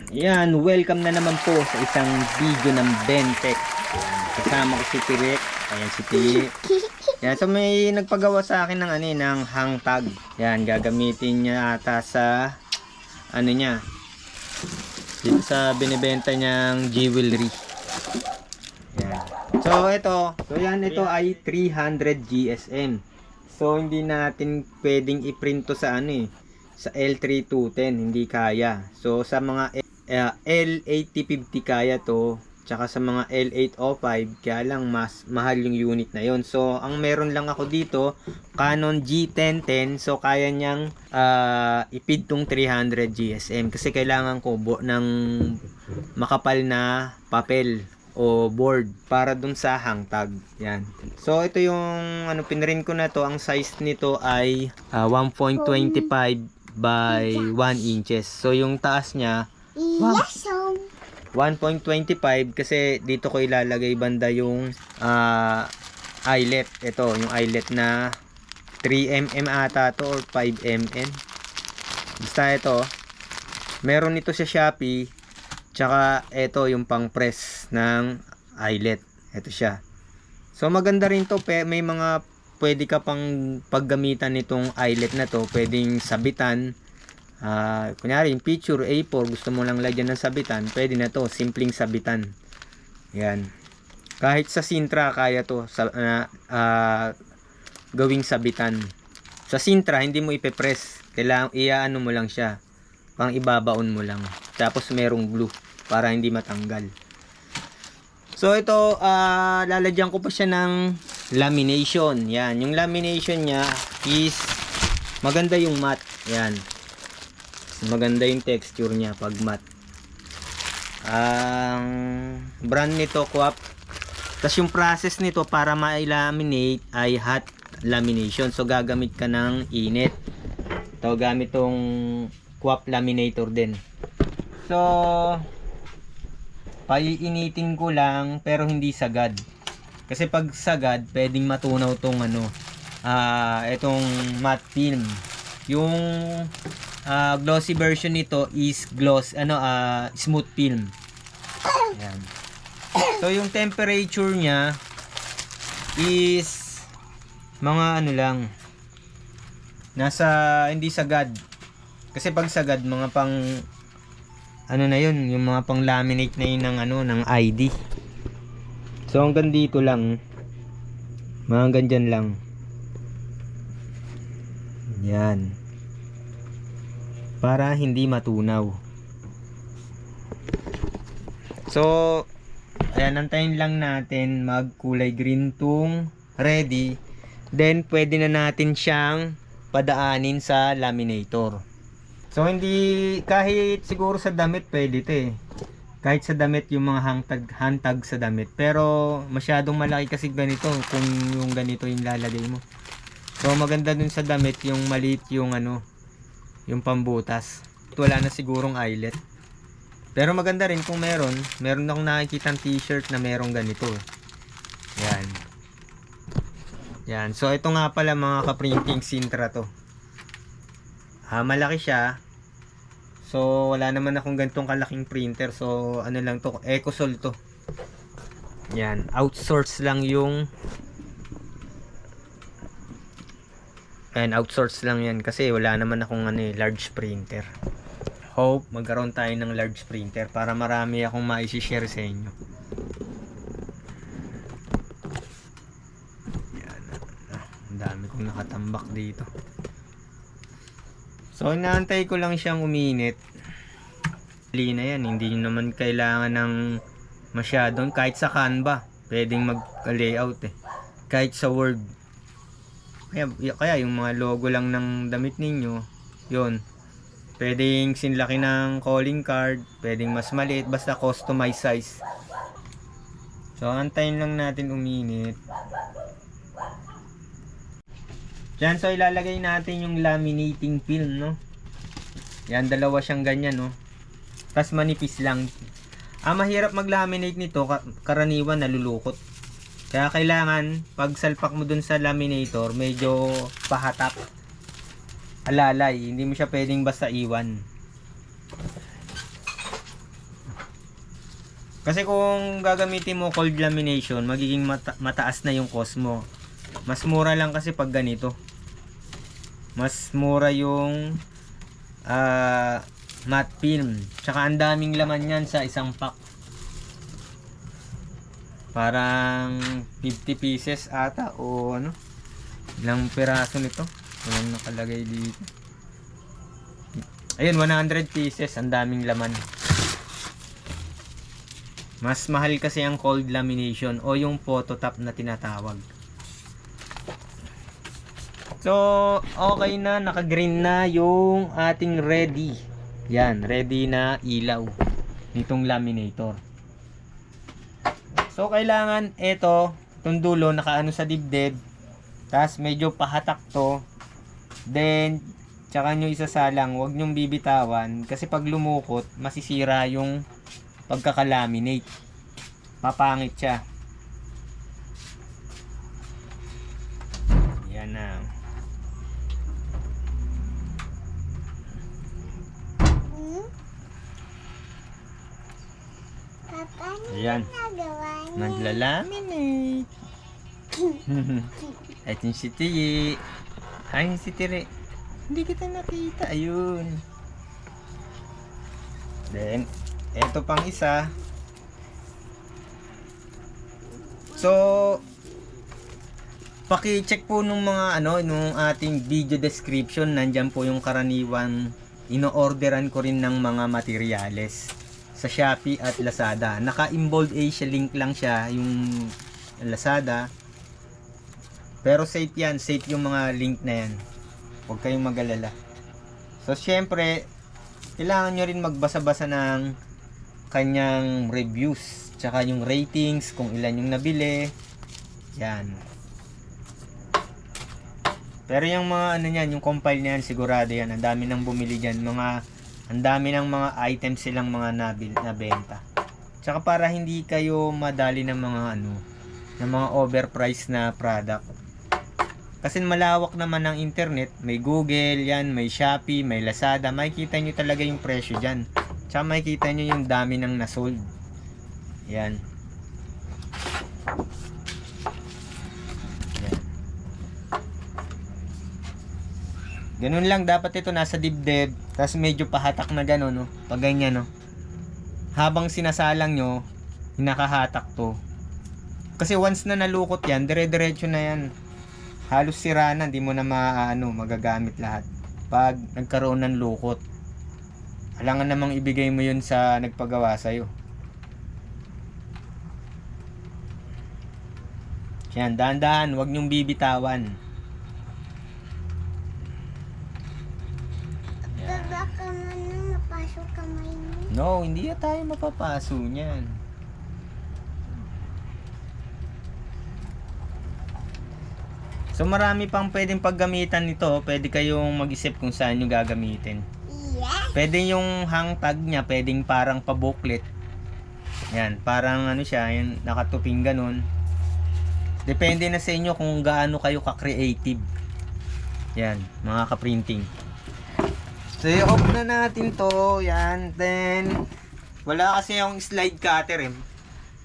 Yan, welcome na naman po sa isang video ng Bentech. Yan, kasama ko si Tirek. Ayan si Tiri. Yan, so may nagpagawa sa akin ng ng hang tag. Yan, gagamitin niya ata sa niya. Dito sa binibenta niyang jewelry. Yan. So ito ay 300 GSM. So hindi natin pwedeng i-print to sa sa L3210, hindi kaya. So sa mga L8050 kaya to, tsaka sa mga L805 kaya lang mas mahal yung unit na yon. So ang meron lang ako dito Canon G1010, so kaya niyang ipid tong 300 GSM kasi kailangan ko ng makapal na papel o board para dun sa hang tag. Yan. So ito yung pinrint ko na to. Ang size nito ay 1.25 by 1 inches. So yung taas niya 1.25 kasi dito ko ilalagay banda yung eyelet. Ito yung eyelet na 3mm ata to or 5mm. Basta ito. Meron ito sa Shopee. Tsaka ito yung pang press ng eyelet. Ito siya. So maganda rin to. May mga pwede ka pang paggamitan nitong eyelet na to. Pwedeng sabitan. Kunyari yung picture A4 gusto mo lang lagyan ng sabitan, pwede na to, simpleng sabitan. Yan. Kahit sa Sintra kaya to gawing sabitan. Sa Sintra hindi mo ipe-press, kailangan iaano mo lang siya. Pang ibabaon mo lang. Tapos merong glue para hindi matanggal. So ito lalagyan ko pa siya ng lamination. Yan, yung lamination niya is maganda yung matte. Yan. Maganda yung texture niya pag matte. Ang brand nito Quap. Tapos yung process nito para ma-laminate ay hot lamination. So gagamit ka ng init. Ito gamit tong Quap laminator din. So paiinitin ko lang pero hindi sagad. Kasi pag sagad pwedeng matunaw tong itong matte film. Yung glossy version nito is smooth film. Ayan. So yung temperature niya is mga lang, nasa hindi sagad. Kasi pag sagad mga pang na yun, yung mga pang laminate na yun ng ID. So hanggang dito lang, mga ganyan lang. Yan. Para hindi matunaw. So ayan, antayin lang natin magkulay green tong ready. Then pwede na natin siyang padaanin sa laminator. So hindi, kahit siguro sa damit pwede ito kahit sa damit yung mga hantag sa damit. Pero masyadong malaki kasi ganito kung yung ganito yung lalagay mo. So maganda dun sa damit yung maliit yung yung pambutas. Wala na sigurong eyelet. Pero maganda rin kung meron akong nakikitang t-shirt na merong ganito. Yan. Yan. So ito nga pala mga ka-printing Sintra to. Malaki siya. So wala naman akong ganitong kalaking printer. So lang to, Ecosol to. Yan. Outsource lang yung outsource lang yan kasi wala naman akong large printer. Hope magkaroon tayo ng large printer para marami akong ma-share sa inyo. Yan. Ang dami kong nakatambak dito. So inaantay ko lang siyang uminit. Dali na yan, hindi naman kailangan ng masyadong, kahit sa Canva pwedeng mag-layout kahit sa Word. Kaya yung mga logo lang ng damit ninyo, yun, pwedeng sinlaki ng calling card, pwedeng mas maliit, basta customize size. So antayin lang natin uminit. Diyan, so ilalagay natin yung laminating film, no? Yan, dalawa siyang ganyan, no? Tapos manipis lang. Mahirap mag-laminate nito, karaniwan nalulukot. Kaya kailangan pag salpak mo dun sa laminator, medyo pahatak. Alalay, hindi mo siya pwedeng basta iwan. Kasi kung gagamitin mo cold lamination, magiging mataas na yung cost mo. Mas mura lang kasi pag ganito. Mas mura yung matte film. Tsaka ang daming laman yan sa isang pack. Parang 50 pieces ata o ano. Ilang piraso nito? Walang nakalagay dito. Ayun, 100 pieces. Ang daming laman. Mas mahal kasi ang cold lamination o yung phototop na tinatawag. So, okay na. Naka-green na yung ating ready. Yan, ready na ilaw nitong laminator. So, kailangan itong dulo nakaano sa dibdib. Tapos medyo pahatak to. Then, tsaka nyo isasalang. Huwag nyong bibitawan. Kasi pag lumukot, masisira yung pagkakalaminate. Papangit siya. Yan na. Ayan. Naglalaminate. At yung si Tiyi. Ay, si Tire. Hindi kita nakita. Ayun. Then, eto pang isa. So, paki-check po nung mga nung ating video description. Nandyan po yung karaniwang ino-orderan ko rin ng mga materyales sa Shopee at Lazada. Naka-in-bold Asia link lang siya yung Lazada. Pero safe yan. Safe yung mga link na yan. Huwag kayong mag-alala. So, syempre, kailangan nyo rin magbasa-basa ng kanyang reviews. Tsaka yung ratings, kung ilan yung nabili. Yan. Pero yung mga yung compile niyan, sigurado yan. Ang dami nang bumili dyan. Ang dami ng mga items silang mga nabenta. Tsaka para hindi kayo madali ng mga ng mga overpriced na product. Kasi malawak naman ang internet, may Google, yan, may Shopee, may Lazada, makikita nyo talaga yung presyo dyan. Tsaka makikita nyo yung dami ng nasold. Yan. Yan. Ganun lang, dapat ito nasa dibdib, tapos medyo pahatak na gano'n, no? Pag ganyan, no? Habang sinasalang nyo, hinakahatak to. Kasi once na nalukot yan, dire-diretso na yan. Halos sira na, hindi mo na magagamit lahat pag nagkaroon ng lukot. Kailangan namang ibigay mo yun sa nagpagawa sa'yo. Yan, dahan-dahan, huwag nyong bibitawan. Baka mapasok kamay mo. No, hindi na tayo mapapaso niyan. So marami pang pwedeng paggamitan nito. Pwede kayong mag-isip kung saan nyo gagamitin. Yes. Pwede yung hang tag niya, pwedeng parang pa-booklet. Yan, parang siya, yung nakatuping ganun. Depende na sa inyo kung gaano kayo ka-creative. Yan, mga ka-printing. So i-off na natin to. Yan, then wala kasi yung slide cutter eh.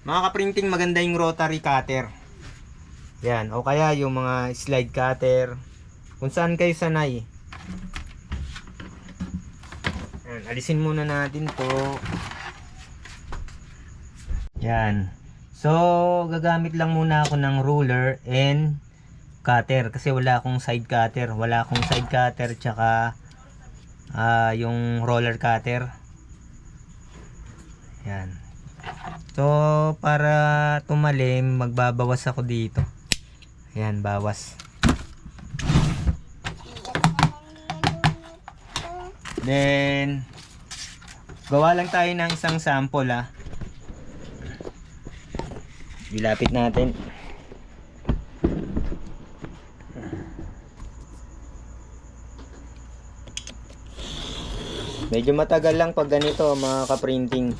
Mga ka-printing, maganda yung rotary cutter. Yan, o kaya yung mga slide cutter. Kung saan kayo sanay. Yan, alisin muna natin to. Yan. So, gagamit lang muna ako ng ruler and cutter. Kasi wala akong side cutter. Wala akong side cutter tsaka yung roller cutter. Yan. So, para tumalim, magbabawas ako dito. Ayan, bawas. Then, gawa lang tayo ng isang sample Ilapit natin. Medyo matagal lang pag ganito mga ka-printing.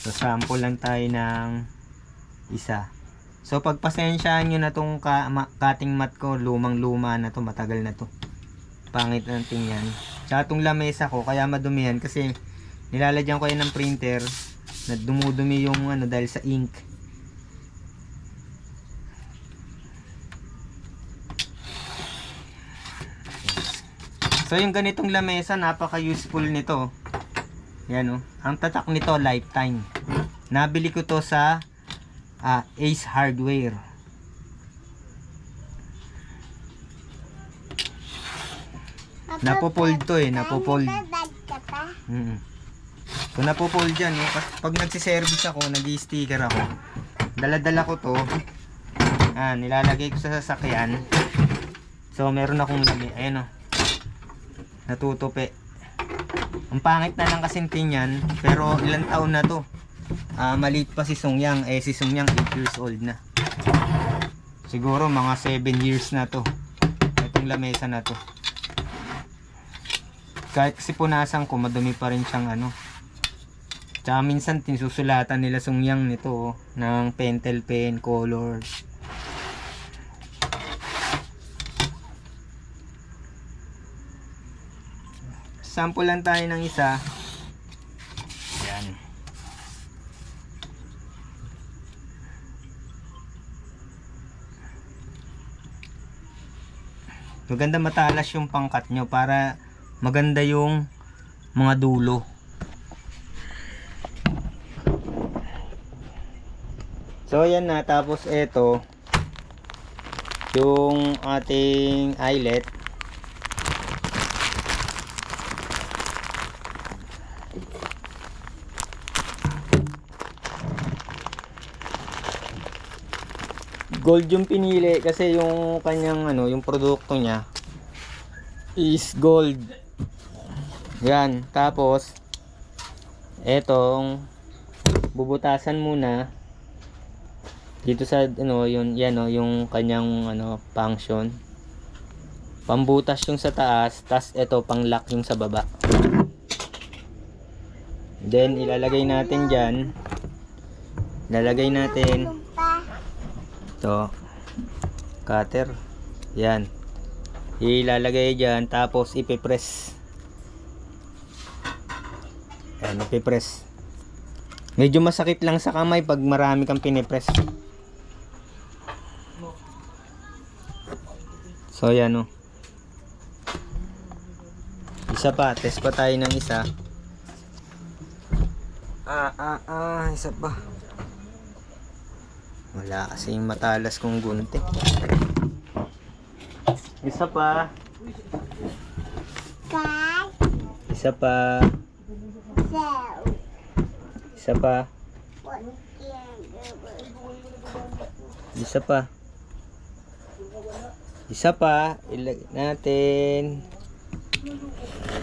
So sample lang tayo ng isa. So pagpasensyaan nyo na tong cutting mat ko, lumang-luma na to, matagal na to. Pangit na tingnan. Tsaka tong lamesa ko, kaya madumihan kasi nilalagyan ko yan ng printer na dumudumi yung ano dahil sa ink. So yung ganitong lamesa, napaka-useful nito. Yan oh. Ang tatak nito, lifetime. Nabili ko to sa Ace Hardware. Napopold to eh, napopold. So napopold yan oh. Pag nagsiservice ako, nag-i-sticker ako. Dala-dala ko to. Nilalagay ko sa sasakyan. So meron akong lami. Ayun oh. Natutupi. Ang pangit na lang kasing tingnan, pero ilang taon na to. Maliit pa si Songyang, si Songyang 8 years old na. Siguro mga 7 years na to. Itong lamesa na to. Kahit kasi punasan ko, madumi pa rin siyang ano. Tsaka minsan tinsusulatan nila Songyang nito ng pentel pen, colors. Sample lang tayo ng isa. Yan. Maganda matalas yung pangkat nyo para maganda yung mga dulo. So yan na, tapos ito yung ating eyelet. Gold yung pinili kasi yung kanyang ano, yung produkto niya is gold. Yan, tapos etong bubutasan muna dito sa ano, yun yan oh, yung kanyang ano function. Pambutas yung sa taas, tas ito pang lock yung sa baba. Then ilalagay natin diyan. Ilalagay natin ito, cutter. Yan. Ilalagay dyan, tapos ipipress. Yan, ipipress. Medyo masakit lang sa kamay pag marami kang pinipress. So yan o. Isa pa, test pa tayo ng isa. Isa pa. Wala kasi yung matalas kong gunting. Isa pa. Isa pa. Isa pa. Isa pa. Isa pa. Ilagay natin.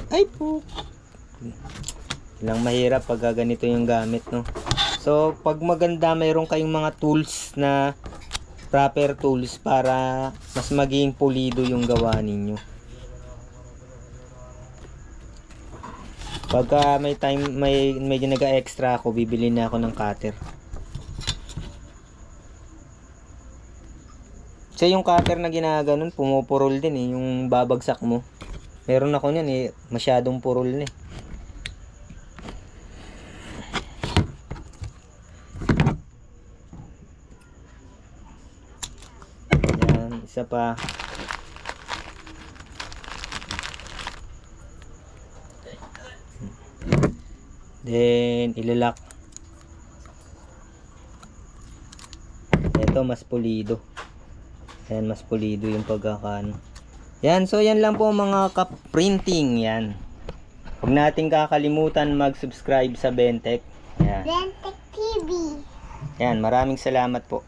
Ay po. Ilang mahirap pag ganito yung gamit, no? So, pag maganda, mayroon kayong mga tools na proper tools para mas maging pulido yung gawa ninyo. Pagka may time, medyo nag-extra ako, bibili na ako ng cutter. So, yung cutter na ginaganon, pumupurol din eh, yung babagsak mo. Meron ako niyan eh, masyadong purol na eh. Isa pa. Then ilalak. Ito mas pulido. Ayan, mas pulido yung pagkakano. Yan, so yan lang po mga ka-printing. Yan. Huwag nating kakalimutan mag-subscribe sa Bentech. Yan. Bentech TV. Yan, maraming salamat po.